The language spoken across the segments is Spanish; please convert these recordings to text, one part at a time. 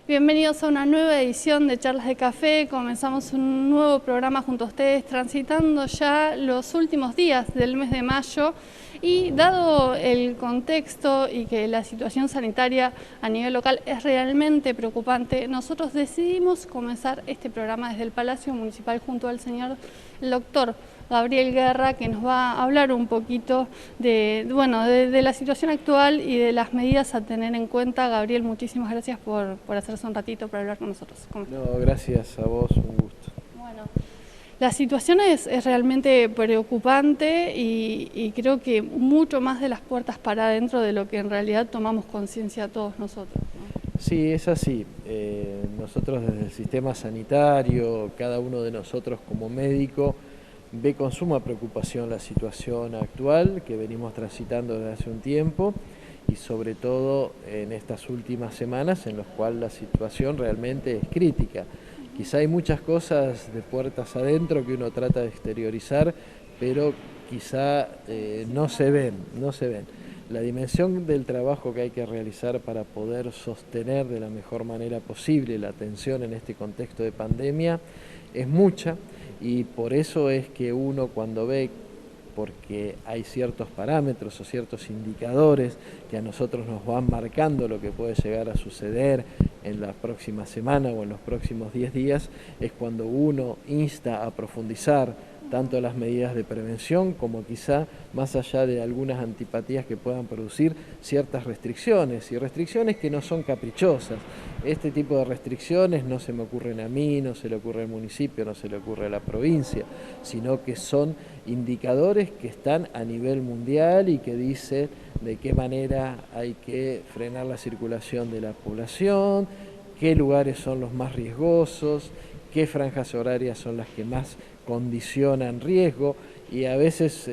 Bienvenidos a una nueva edición de Charlas de Café. Comenzamos un nuevo programa junto a ustedes, transitando ya los últimos días del mes de mayo. Y dado el contexto y que la situación sanitaria a nivel local es realmente preocupante, nosotros decidimos comenzar este programa desde el Palacio Municipal junto al señor doctor Gabriel Guerra, que nos va a hablar un poquito de la situación actual y de las medidas a tener en cuenta. Gabriel, muchísimas gracias por hacerse un ratito para hablar con nosotros. No, gracias a vos, un gusto. Bueno, la situación es realmente preocupante y creo que mucho más de las puertas para adentro de lo que en realidad tomamos conciencia todos nosotros, ¿no? Sí, es así. Nosotros desde el sistema sanitario, cada uno de nosotros como médico, ve con suma preocupación la situación actual que venimos transitando desde hace un tiempo y sobre todo en estas últimas semanas en las cuales la situación realmente es crítica. Quizá hay muchas cosas de puertas adentro que uno trata de exteriorizar, pero quizá no se ven. La dimensión del trabajo que hay que realizar para poder sostener de la mejor manera posible la atención en este contexto de pandemia es mucha, y por eso es que uno cuando ve, porque hay ciertos parámetros o ciertos indicadores que a nosotros nos van marcando lo que puede llegar a suceder en la próxima semana o en los próximos 10 días, es cuando uno insta a profundizar tanto las medidas de prevención como quizá más allá de algunas antipatías que puedan producir ciertas restricciones, y restricciones que no son caprichosas. Este tipo de restricciones no se me ocurren a mí, no se le ocurre al municipio, no se le ocurre a la provincia, sino que son indicadores que están a nivel mundial y que dicen de qué manera hay que frenar la circulación de la población, qué lugares son los más riesgosos, qué franjas horarias son las que más condicionan riesgo, y a veces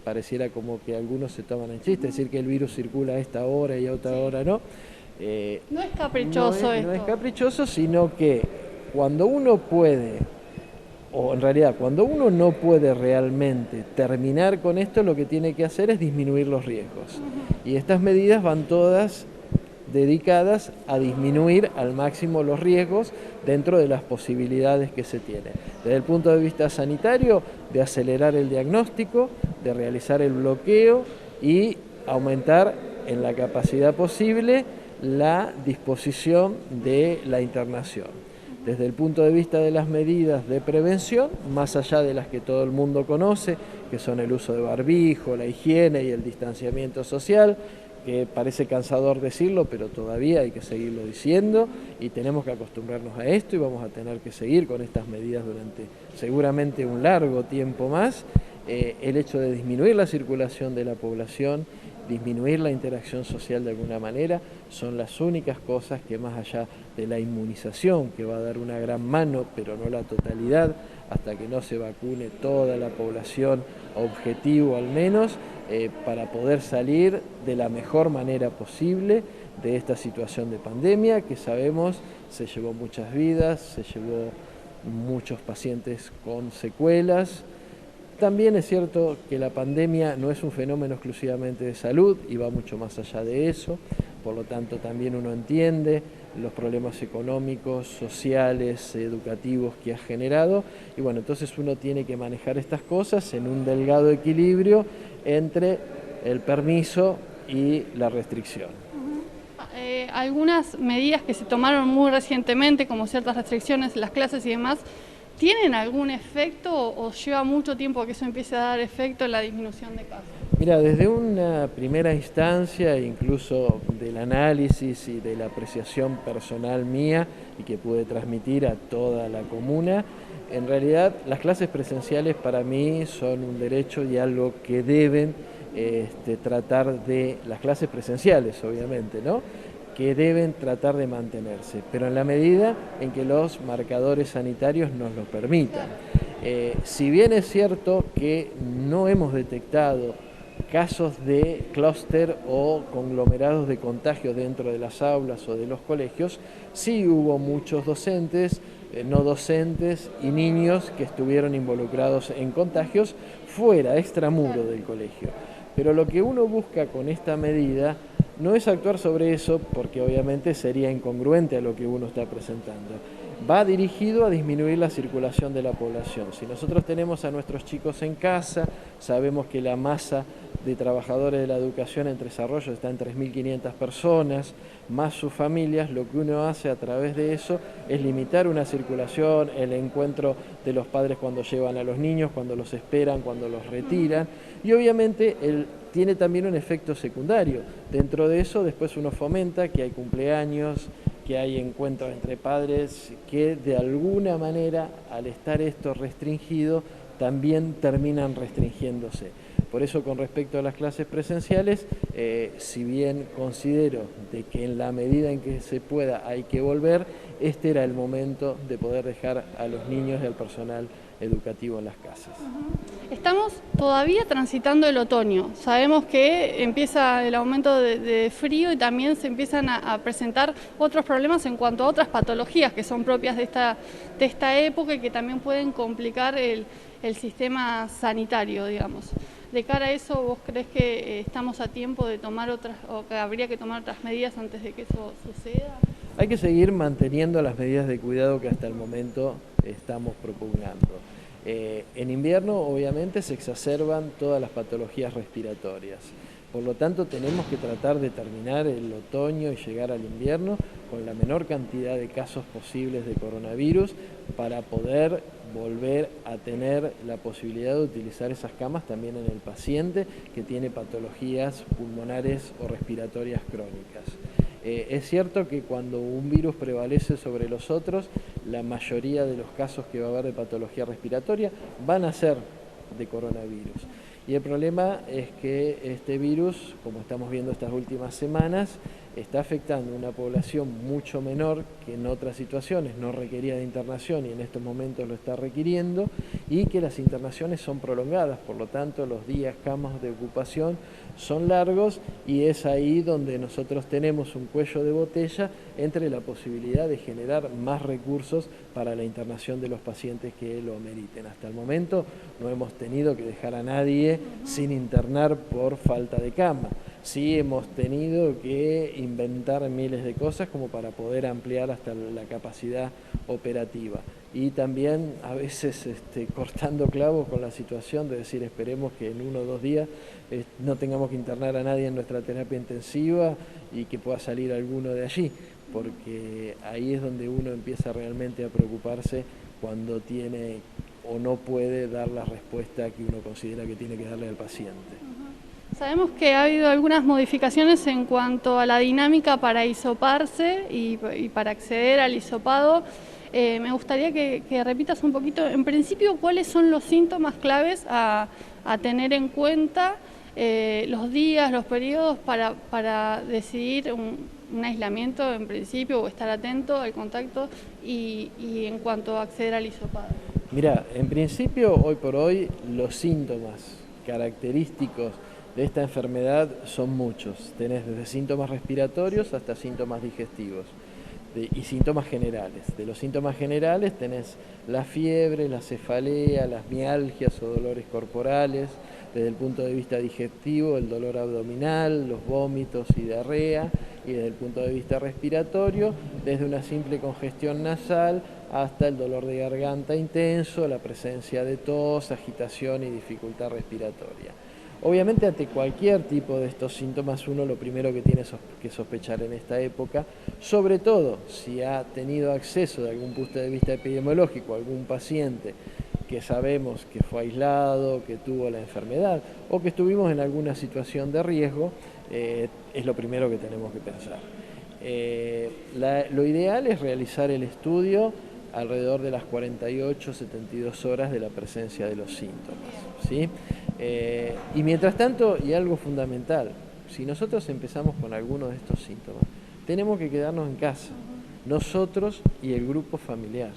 pareciera como que algunos se toman en chiste, decir que el virus circula a esta hora y a otra hora no. No es caprichoso esto. No es caprichoso, sino que cuando uno puede, o en realidad cuando uno no puede realmente terminar con esto, lo que tiene que hacer es disminuir los riesgos. Y estas medidas van todas dedicadas a disminuir al máximo los riesgos dentro de las posibilidades que se tienen. Desde el punto de vista sanitario, de acelerar el diagnóstico, de realizar el bloqueo y aumentar en la capacidad posible la disposición de la internación. Desde el punto de vista de las medidas de prevención, más allá de las que todo el mundo conoce, que son el uso de barbijo, la higiene y el distanciamiento social, que parece cansador decirlo, pero todavía hay que seguirlo diciendo y tenemos que acostumbrarnos a esto, y vamos a tener que seguir con estas medidas durante seguramente un largo tiempo más. El hecho de disminuir la circulación de la población, disminuir la interacción social de alguna manera, son las únicas cosas que, más allá de la inmunización, que va a dar una gran mano, pero no la totalidad, hasta que no se vacune toda la población objetivo al menos, para poder salir de la mejor manera posible de esta situación de pandemia que sabemos se llevó muchas vidas, se llevó muchos pacientes con secuelas. También es cierto que la pandemia no es un fenómeno exclusivamente de salud y va mucho más allá de eso, por lo tanto también uno entiende los problemas económicos, sociales, educativos que ha generado, y bueno, entonces uno tiene que manejar estas cosas en un delgado equilibrio entre el permiso y la restricción. Algunas medidas que se tomaron muy recientemente, como ciertas restricciones en las clases y demás, ¿tienen algún efecto o lleva mucho tiempo que eso empiece a dar efecto en la disminución de casos? Mira, desde una primera instancia, incluso del análisis y de la apreciación personal mía y que pude transmitir a toda la comuna, en realidad las clases presenciales para mí son un derecho y algo que deben tratar de, las clases presenciales obviamente, ¿no?, que deben tratar de mantenerse, pero en la medida en que los marcadores sanitarios nos lo permitan. Si bien es cierto que no hemos detectado casos de clúster o conglomerados de contagios dentro de las aulas o de los colegios, sí hubo muchos docentes, no docentes y niños que estuvieron involucrados en contagios fuera, extramuro del colegio. Pero lo que uno busca con esta medida no es actuar sobre eso porque obviamente sería incongruente a lo que uno está presentando. Va dirigido a disminuir la circulación de la población. Si nosotros tenemos a nuestros chicos en casa, sabemos que la masa de trabajadores de la educación en Tres Arroyos está en 3.500 personas, más sus familias, lo que uno hace a través de eso es limitar una circulación, el encuentro de los padres cuando llevan a los niños, cuando los esperan, cuando los retiran, y obviamente tiene también un efecto secundario. Dentro de eso después uno fomenta que hay cumpleaños, que hay encuentros entre padres, que de alguna manera al estar esto restringido también terminan restringiéndose. Por eso, con respecto a las clases presenciales, si bien considero de que en la medida en que se pueda hay que volver, este era el momento de poder dejar a los niños y al personal educativo en las casas. Estamos todavía transitando el otoño. Sabemos que empieza el aumento de frío y también se empiezan a presentar otros problemas en cuanto a otras patologías que son propias de esta época y que también pueden complicar el sistema sanitario, digamos. De cara a eso, ¿vos creés que estamos a tiempo de tomar otras, o que habría que tomar otras medidas antes de que eso suceda? Hay que seguir manteniendo las medidas de cuidado que hasta el momento estamos propugnando. En invierno, obviamente, se exacerban todas las patologías respiratorias. Por lo tanto, tenemos que tratar de terminar el otoño y llegar al invierno con la menor cantidad de casos posibles de coronavirus para poder volver a tener la posibilidad de utilizar esas camas también en el paciente que tiene patologías pulmonares o respiratorias crónicas. Es cierto que cuando un virus prevalece sobre los otros, la mayoría de los casos que va a haber de patología respiratoria van a ser de coronavirus. Y el problema es que este virus, como estamos viendo estas últimas semanas, está afectando a una población mucho menor que en otras situaciones no requería de internación y en estos momentos lo está requiriendo, y que las internaciones son prolongadas, por lo tanto los días, camas de ocupación son largos, y es ahí donde nosotros tenemos un cuello de botella entre la posibilidad de generar más recursos para la internación de los pacientes que lo ameriten. Hasta el momento no hemos tenido que dejar a nadie sin internar por falta de cama. Sí hemos tenido que inventar miles de cosas como para poder ampliar hasta la capacidad operativa. Y también a veces cortando clavos con la situación de decir esperemos que en 1 o 2 días no tengamos que internar a nadie en nuestra terapia intensiva y que pueda salir alguno de allí, porque ahí es donde uno empieza realmente a preocuparse cuando tiene o no puede dar la respuesta que uno considera que tiene que darle al paciente. Sabemos que ha habido algunas modificaciones en cuanto a la dinámica para hisoparse y para acceder al hisopado. Me gustaría que repitas un poquito, en principio, cuáles son los síntomas claves a tener en cuenta, los días, los periodos para decidir un aislamiento en principio o estar atento al contacto y en cuanto a acceder al hisopado. Mira, en principio, hoy por hoy, los síntomas característicos de esta enfermedad son muchos. Tenés desde síntomas respiratorios hasta síntomas digestivos y síntomas generales. De los síntomas generales tenés la fiebre, la cefalea, las mialgias o dolores corporales. Desde el punto de vista digestivo, el dolor abdominal, los vómitos y diarrea. Y desde el punto de vista respiratorio, desde una simple congestión nasal hasta el dolor de garganta intenso, la presencia de tos, agitación y dificultad respiratoria. Obviamente, ante cualquier tipo de estos síntomas, uno lo primero que tiene que sospechar en esta época, sobre todo si ha tenido acceso de algún punto de vista epidemiológico a algún paciente que sabemos que fue aislado, que tuvo la enfermedad o que estuvimos en alguna situación de riesgo, es lo primero que tenemos que pensar. Lo ideal es realizar el estudio alrededor de las 48-72 horas de la presencia de los síntomas, ¿sí? Y mientras tanto, y algo fundamental, si nosotros empezamos con alguno de estos síntomas, tenemos que quedarnos en casa, nosotros y el grupo familiar.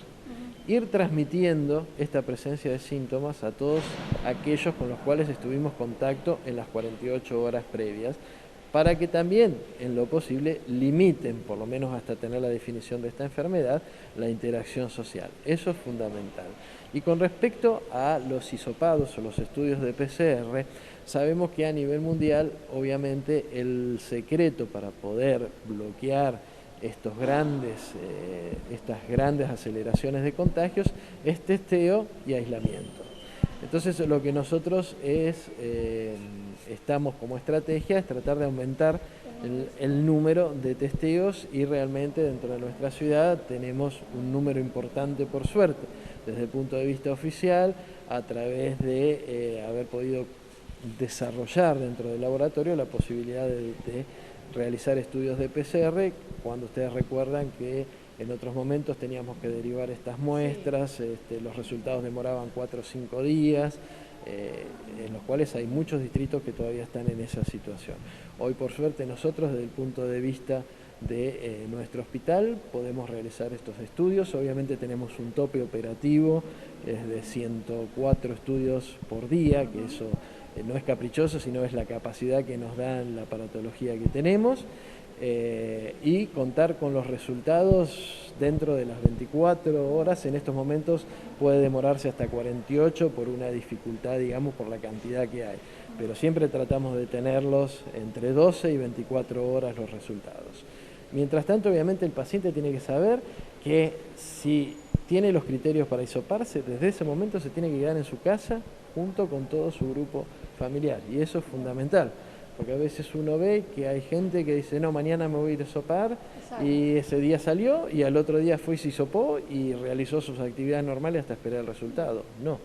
Ir transmitiendo esta presencia de síntomas a todos aquellos con los cuales estuvimos en contacto en las 48 horas previas, para que también, en lo posible, limiten, por lo menos hasta tener la definición de esta enfermedad, la interacción social. Eso es fundamental. Y con respecto a los hisopados o los estudios de PCR, Sabemos que a nivel mundial, obviamente, el secreto para poder bloquear estas grandes aceleraciones de contagios es testeo y aislamiento. Entonces lo que nosotros estamos como estrategia es tratar de aumentar el número de testeos, y realmente dentro de nuestra ciudad tenemos un número importante, por suerte, desde el punto de vista oficial, a través de haber podido desarrollar dentro del laboratorio la posibilidad de realizar estudios de PCR, cuando ustedes recuerdan que en otros momentos teníamos que derivar estas muestras, los resultados demoraban 4 o 5 días, en los cuales hay muchos distritos que todavía están en esa situación. Hoy, por suerte, nosotros desde el punto de vista de nuestro hospital podemos realizar estos estudios. Obviamente tenemos un tope operativo, es de 104 estudios por día, que eso no es caprichoso, sino es la capacidad que nos da la aparatología que tenemos, y contar con los resultados dentro de las 24 horas. En estos momentos puede demorarse hasta 48 por una dificultad, digamos, por la cantidad que hay, pero siempre tratamos de tenerlos entre 12 y 24 horas los resultados. Mientras tanto, obviamente el paciente tiene que saber que si tiene los criterios para hisoparse, desde ese momento se tiene que quedar en su casa junto con todo su grupo familiar, y eso es fundamental, porque a veces uno ve que hay gente que dice, no, mañana me voy a ir a hisopar, y ese día salió y al otro día fue y se hisopó y realizó sus actividades normales hasta esperar el resultado. No,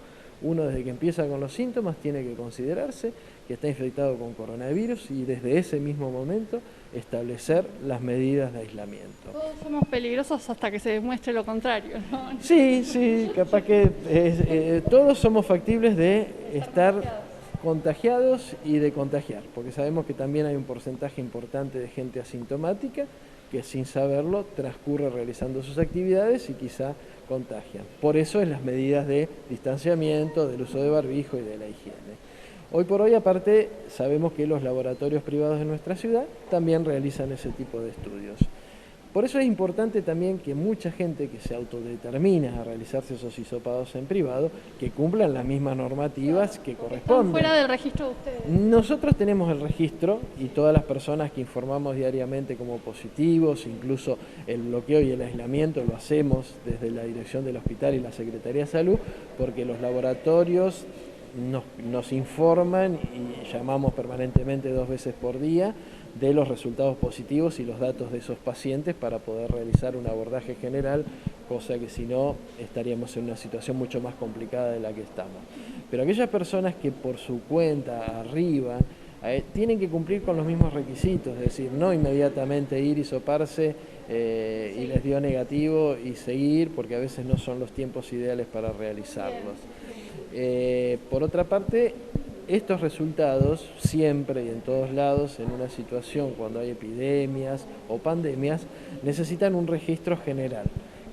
uno desde que empieza con los síntomas tiene que considerarse que está infectado con coronavirus, y desde ese mismo momento establecer las medidas de aislamiento. Todos somos peligrosos hasta que se demuestre lo contrario, ¿no? Sí, capaz que todos somos factibles de estar contagiados y de contagiar, porque sabemos que también hay un porcentaje importante de gente asintomática que sin saberlo transcurre realizando sus actividades y quizá contagian. Por eso es las medidas de distanciamiento, del uso de barbijo y de la higiene. Hoy por hoy, aparte, sabemos que los laboratorios privados de nuestra ciudad también realizan ese tipo de estudios. Por eso es importante también que mucha gente que se autodetermina a realizarse esos hisopados en privado, que cumplan las mismas normativas que corresponden. ¿Están fuera del registro de ustedes? Nosotros tenemos el registro, y todas las personas que informamos diariamente como positivos, incluso el bloqueo y el aislamiento lo hacemos desde la dirección del hospital y la Secretaría de Salud, porque los laboratorios nos informan y llamamos permanentemente 2 veces por día de los resultados positivos y los datos de esos pacientes para poder realizar un abordaje general, cosa que si no estaríamos en una situación mucho más complicada de la que estamos. Pero aquellas personas que por su cuenta arriban, tienen que cumplir con los mismos requisitos, es decir, no inmediatamente ir y hisoparse y les dio negativo y seguir, porque a veces no son los tiempos ideales para realizarlos. Por otra parte, estos resultados siempre y en todos lados, en una situación cuando hay epidemias o pandemias, necesitan un registro general,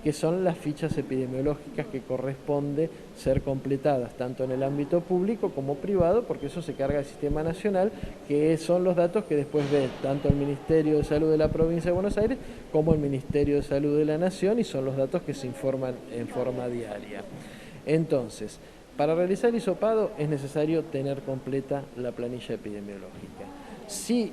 que son las fichas epidemiológicas que corresponde ser completadas tanto en el ámbito público como privado, porque eso se carga al Sistema Nacional, que son los datos que después ve tanto el Ministerio de Salud de la Provincia de Buenos Aires como el Ministerio de Salud de la Nación, y son los datos que se informan en forma diaria. Entonces, para realizar el hisopado es necesario tener completa la planilla epidemiológica. Si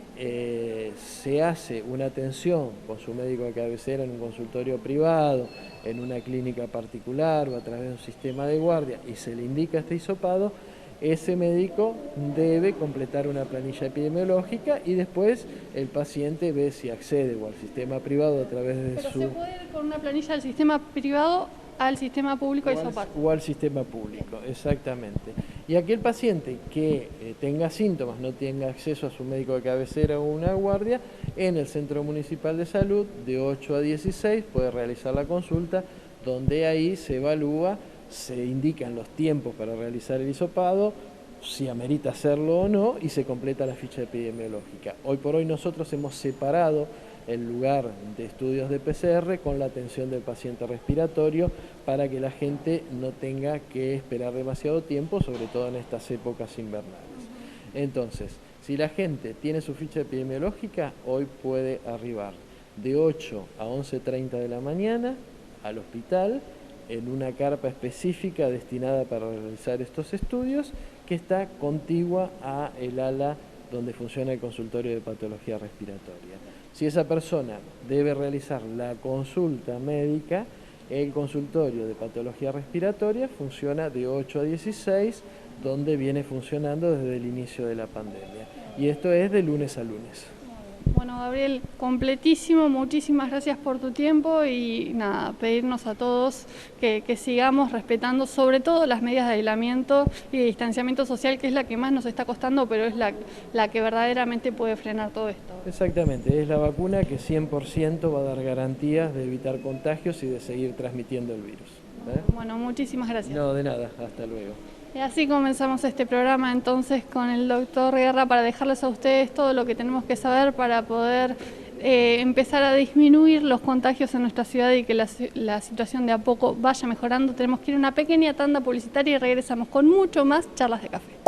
se hace una atención con su médico de cabecera en un consultorio privado, en una clínica particular o a través de un sistema de guardia, y se le indica este hisopado, ese médico debe completar una planilla epidemiológica, y después el paciente ve si accede o al sistema privado a través de ¿Pero se puede ir con una planilla del sistema privado al sistema público a hisopar? O al sistema público, exactamente. Y aquel paciente que tenga síntomas, no tenga acceso a su médico de cabecera o una guardia, en el Centro Municipal de Salud, de 8 a 16, puede realizar la consulta, donde ahí se evalúa, se indican los tiempos para realizar el hisopado, si amerita hacerlo o no, y se completa la ficha epidemiológica. Hoy por hoy nosotros hemos separado el lugar de estudios de PCR con la atención del paciente respiratorio, para que la gente no tenga que esperar demasiado tiempo, sobre todo en estas épocas invernales. Entonces, si la gente tiene su ficha epidemiológica, hoy puede arribar de 8 a 11:30 de la mañana al hospital, en una carpa específica destinada para realizar estos estudios, que está contigua a el ala donde funciona el consultorio de patología respiratoria. Si esa persona debe realizar la consulta médica, el consultorio de patología respiratoria funciona de 8 a 16, donde viene funcionando desde el inicio de la pandemia. Y esto es de lunes a lunes. Bueno, Gabriel, completísimo, muchísimas gracias por tu tiempo y nada, pedirnos a todos que sigamos respetando sobre todo las medidas de aislamiento y de distanciamiento social, que es la que más nos está costando, pero es la que verdaderamente puede frenar todo esto. Exactamente, es la vacuna que 100% va a dar garantías de evitar contagios y de seguir transmitiendo el virus. Bueno, muchísimas gracias. No, de nada, hasta luego. Y así comenzamos este programa entonces con el doctor Guerra para dejarles a ustedes todo lo que tenemos que saber para poder empezar a disminuir los contagios en nuestra ciudad y que la situación de a poco vaya mejorando. Tenemos que ir a una pequeña tanda publicitaria y regresamos con mucho más charlas de café.